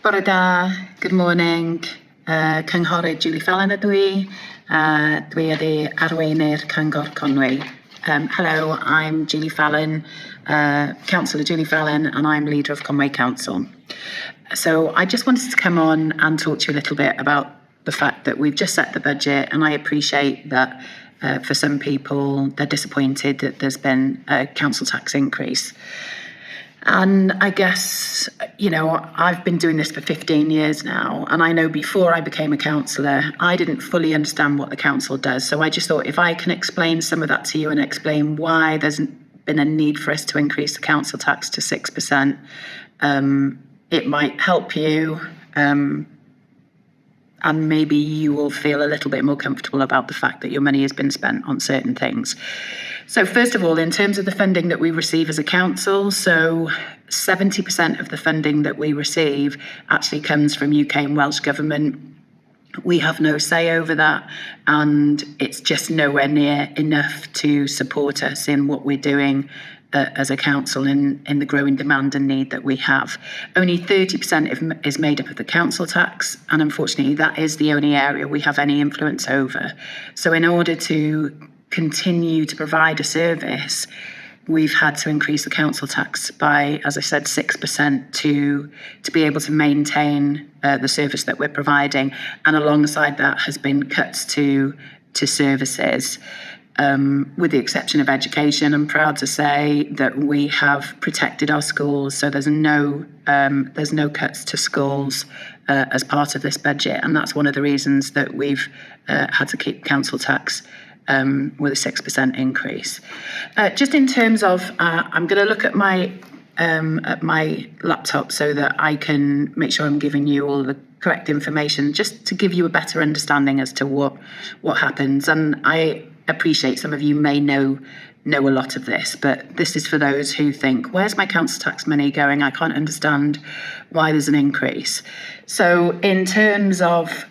Bore da, good morning. Cynghorydd Julie Fallon ydw i. Dwi ydi Arweinydd Cyngor Conwy. Hello, I'm Julie Fallon, Councillor Julie Fallon, and I'm leader of Conway Council. So I just wanted to come on and talk to you a little bit about the fact that we've just set the budget, and I appreciate that for some people they're disappointed that there's been a council tax increase. And I guess, I've been doing this for 15 years now, and I know before I became a councillor, I didn't fully understand what the council does. So I just thought if I can explain some of that to you and explain why there's been a need for us to increase the council tax to 6%, it might help you, and maybe you will feel a little bit more comfortable about the fact that your money has been spent on certain things. So first of all, in terms of the funding that we receive as a council, so 70% of the funding that we receive actually comes from UK and Welsh government. We have no say over that, and it's just nowhere near enough to support us in what we're doing as a council in the growing demand and need that we have. Only 30% is made up of the council tax, and unfortunately that is the only area we have any influence over. So in order to continue to provide a service, we've had to increase the council tax by, as I said, 6% to be able to maintain the service that we're providing. And alongside that has been cuts to services. With the exception of education, I'm proud to say that we have protected our schools, so there's no cuts to schools as part of this budget, and that's one of the reasons that we've had to keep council tax with a 6% increase. Just in terms of, I'm going to look at my laptop so that I can make sure I'm giving you all the correct information, just to give you a better understanding as to what happens. And I appreciate some of you may know a lot of this, but this is for those who think, where's my council tax money going? I can't understand why there's an increase. So in terms of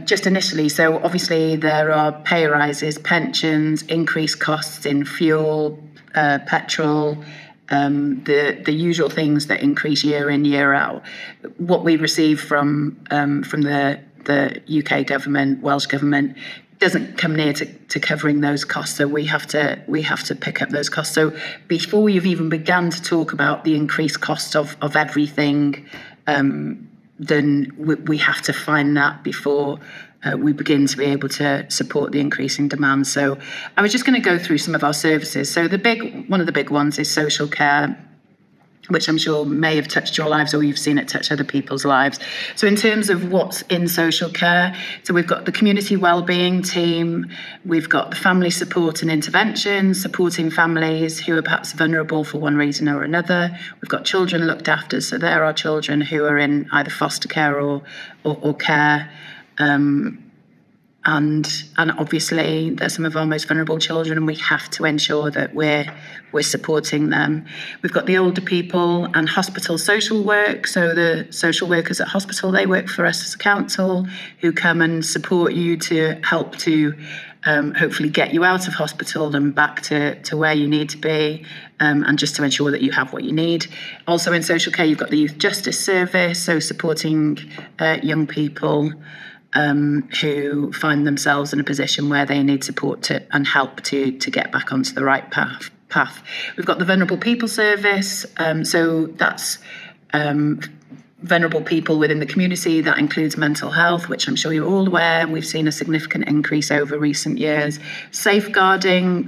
just initially, so obviously there are pay rises, pensions, increased costs in fuel, petrol, the usual things that increase year in, year out. What we receive from the UK government, Welsh government, doesn't come near to covering those costs, so we have to pick up those costs. So before you've even begun to talk about the increased cost of everything, then we have to find that before we begin to be able to support the increasing demand. So I was just going to go through some of our services. So one of the big ones is social care, which I'm sure may have touched your lives or you've seen it touch other people's lives. So in terms of what's in social care, so we've got the community wellbeing team, we've got the family support and intervention, supporting families who are perhaps vulnerable for one reason or another. We've got children looked after, so there are children who are in either foster care or care. And obviously they're some of our most vulnerable children, and we have to ensure that we're supporting them. We've got the older people and hospital social work. So the social workers at hospital, they work for us as a council, who come and support you to help to hopefully get you out of hospital and back to where you need to be, and just to ensure that you have what you need. Also in social care, you've got the Youth Justice Service, so supporting young people who find themselves in a position where they need support and help to get back onto the right path. We've got the Vulnerable People Service, so that's vulnerable people within the community. That includes mental health, which I'm sure you're all aware. We've seen a significant increase over recent years. Safeguarding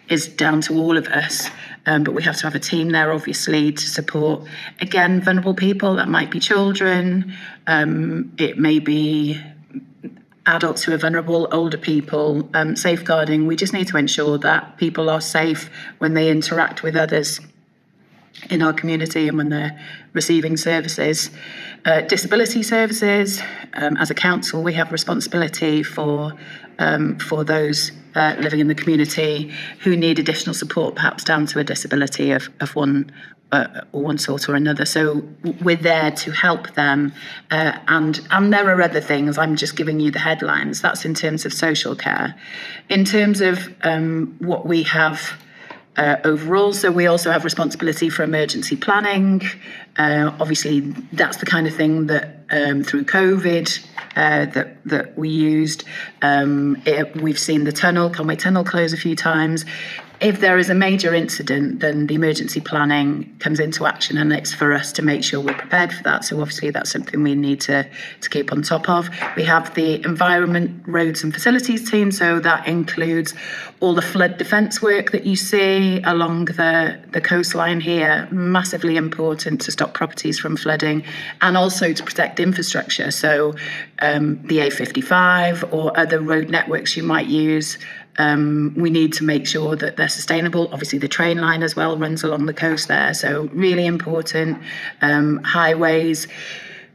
is down to all of us, but we have to have a team there, obviously, to support, again, vulnerable people. That might be children, it may be adults who are vulnerable, older people. Safeguarding, we just need to ensure that people are safe when they interact with others in our community and when they're receiving services. Disability services, as a council, we have responsibility for those living in the community who need additional support, perhaps down to a disability of one sort or another. So we're there to help them, and there are other things. I'm just giving you the headlines. That's in terms of social care. In terms of what we have overall. So we also have responsibility for emergency planning. Obviously, that's the kind of thing that through COVID that we used. We've seen the Conway Tunnel close a few times. If there is a major incident, then the emergency planning comes into action, and it's for us to make sure we're prepared for that. So obviously that's something we need to keep on top of. We have the environment, roads and facilities team, so that includes all the flood defence work that you see along the coastline here, massively important to stop properties from flooding and also to protect infrastructure. So the A55 or other road networks you might use, we need to make sure that they're sustainable. Obviously, the train line as well runs along the coast there, so really important. Highways.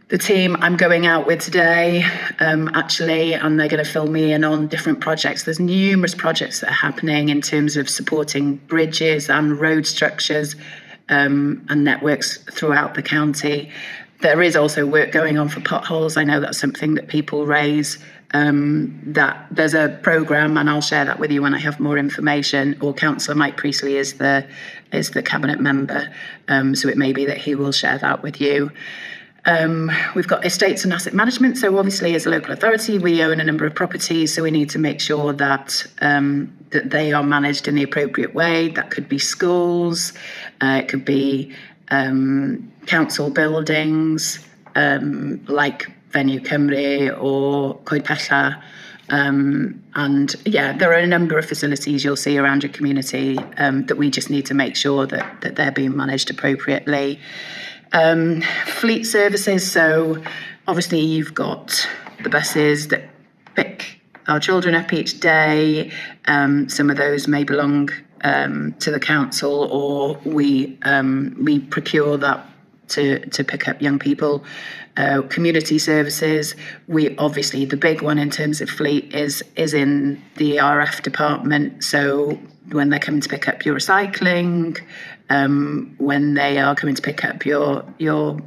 The team I'm going out with today, actually, and they're going to fill me in on different projects. There's numerous projects that are happening in terms of supporting bridges and road structures and networks throughout the county. There is also work going on for potholes. I know that's something that people raise. That there's a programme, and I'll share that with you when I have more information. Or Councillor Mike Priestley is the cabinet member, so it may be that he will share that with you. We've got estates and asset management. So obviously, as a local authority, we own a number of properties, so we need to make sure that that they are managed in the appropriate way. That could be schools, it could be council buildings like Venue Cymru or Coed Pella. And yeah, there are a number of facilities you'll see around your community that we just need to make sure that they're being managed appropriately. Fleet services, so obviously you've got the buses that pick our children up each day. Some of those may belong to the council, or we procure that to pick up young people. Community services, we obviously, the big one in terms of fleet is in the RF department. So when they're coming to pick up your recycling, when they are coming to pick up your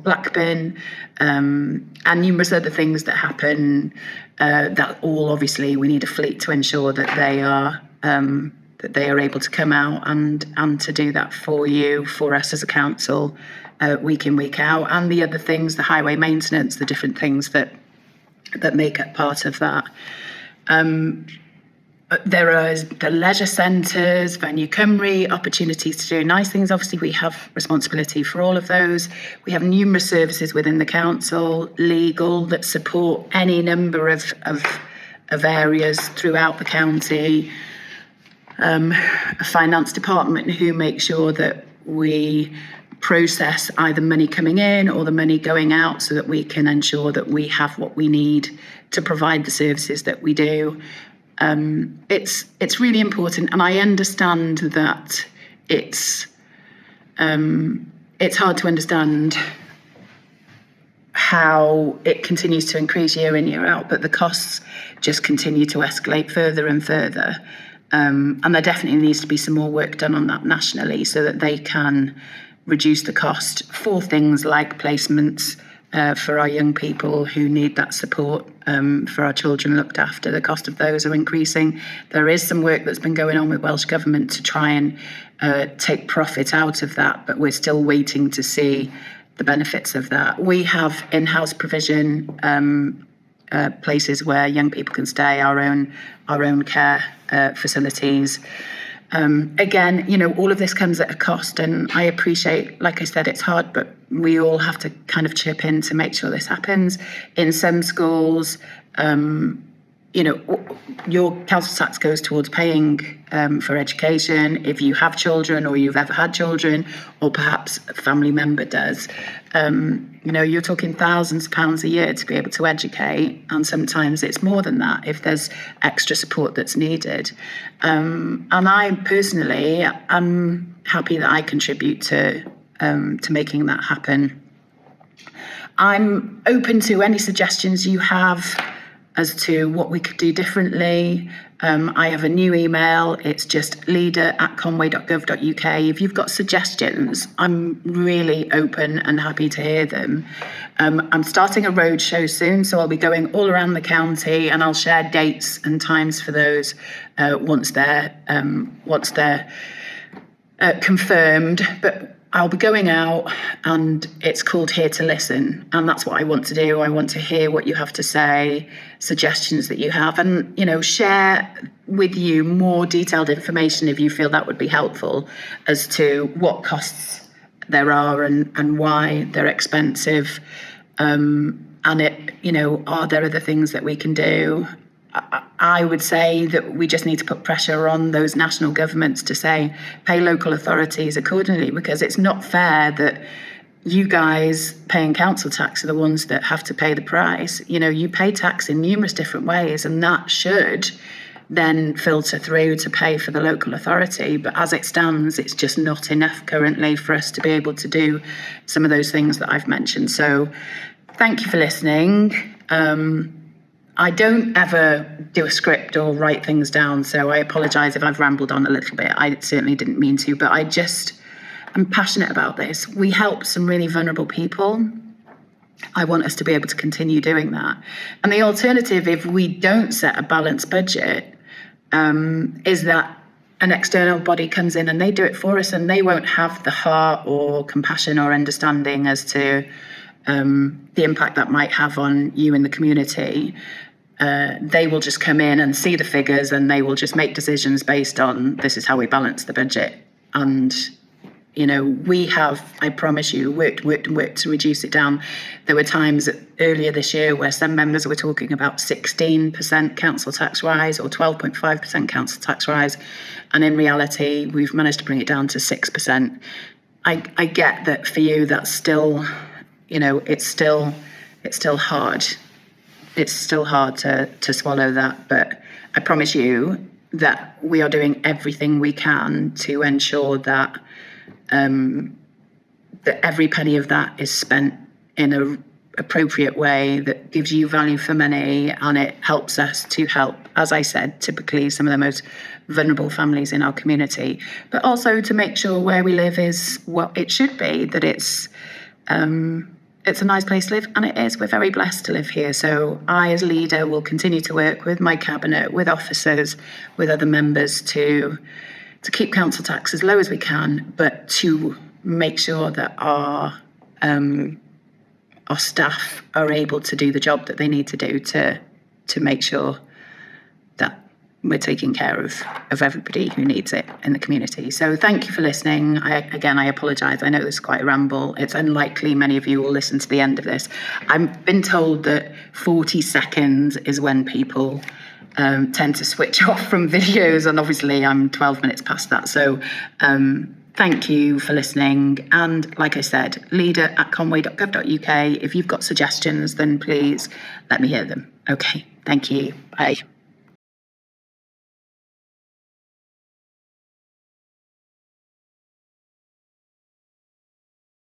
black bin, and numerous other things that happen, that all obviously we need a fleet to ensure that they are able to come out and to do that for us as a council, week in, week out. And the other things, the highway maintenance, the different things that make up part of that. There are the leisure centres, Venue Cymru, opportunities to do nice things. Obviously, we have responsibility for all of those. We have numerous services within the council, legal, that support any number of areas throughout the county. A finance department who make sure that we process either money coming in or the money going out, so that we can ensure that we have what we need to provide the services that we do. It's really important, and I understand that it's hard to understand how it continues to increase year in, year out, but the costs just continue to escalate further and further. And there definitely needs to be some more work done on that nationally, so that they can reduce the cost for things like placements for our young people who need that support, for our children looked after. The cost of those are increasing. There is some work that's been going on with Welsh Government to try and take profit out of that, but we're still waiting to see the benefits of that. We have in-house provision, places where young people can stay, our own care facilities. Again, all of this comes at a cost, and I appreciate, like I said, it's hard, but we all have to kind of chip in to make sure this happens. In some schools, your council tax goes towards paying for education. If you have children, or you've ever had children, or perhaps a family member does, you're talking thousands of pounds a year to be able to educate, and sometimes it's more than that if there's extra support that's needed. And I personally am happy that I contribute to making that happen. I'm open to any suggestions you have as to what we could do differently. I have a new email. It's just leader@conway.gov.uk. If you've got suggestions, I'm really open and happy to hear them. I'm starting a road show soon, so I'll be going all around the county, and I'll share dates and times for those once they're confirmed, but I'll be going out, and it's called Here to Listen, and that's what I want to do. I want to hear what you have to say, suggestions that you have, and share with you more detailed information if you feel that would be helpful as to what costs there are and why they're expensive, and are there other things that we can do. I would say that we just need to put pressure on those national governments to say, pay local authorities accordingly, because it's not fair that you guys paying council tax are the ones that have to pay the price. You pay tax in numerous different ways, and that should then filter through to pay for the local authority. But as it stands, it's just not enough currently for us to be able to do some of those things that I've mentioned. So thank you for listening. I don't ever do a script or write things down, so I apologise if I've rambled on a little bit. I certainly didn't mean to, but I'm passionate about this. We help some really vulnerable people. I want us to be able to continue doing that. And the alternative, if we don't set a balanced budget, is that an external body comes in and they do it for us, and they won't have the heart or compassion or understanding as to the impact that might have on you in the community. They will just come in and see the figures, and they will just make decisions based on, this is how we balance the budget. And we have, I promise you, worked to reduce it down. There were times earlier this year where some members were talking about 16% council tax rise or 12.5% council tax rise, and in reality we've managed to bring it down to 6%. I get that for you that's still, it's still hard. It's still hard to swallow that, but I promise you that we are doing everything we can to ensure that that every penny of that is spent in an appropriate way that gives you value for money, and it helps us to help, as I said, typically some of the most vulnerable families in our community, but also to make sure where we live is what it should be, that it's a nice place to live, and it is. We're very blessed to live here. So I, as leader, will continue to work with my cabinet, with officers, with other members to keep council tax as low as we can, but to make sure that our staff are able to do the job that they need to do to make sure that we're taking care of everybody who needs it in the community. So thank you for listening. I apologise. I know this is quite a ramble. It's unlikely many of you will listen to the end of this. I've been told that 40 seconds is when people tend to switch off from videos, and obviously I'm 12 minutes past that. So thank you for listening. And like I said, leader@conway.gov.uk. If you've got suggestions, then please let me hear them. Okay, thank you. Bye.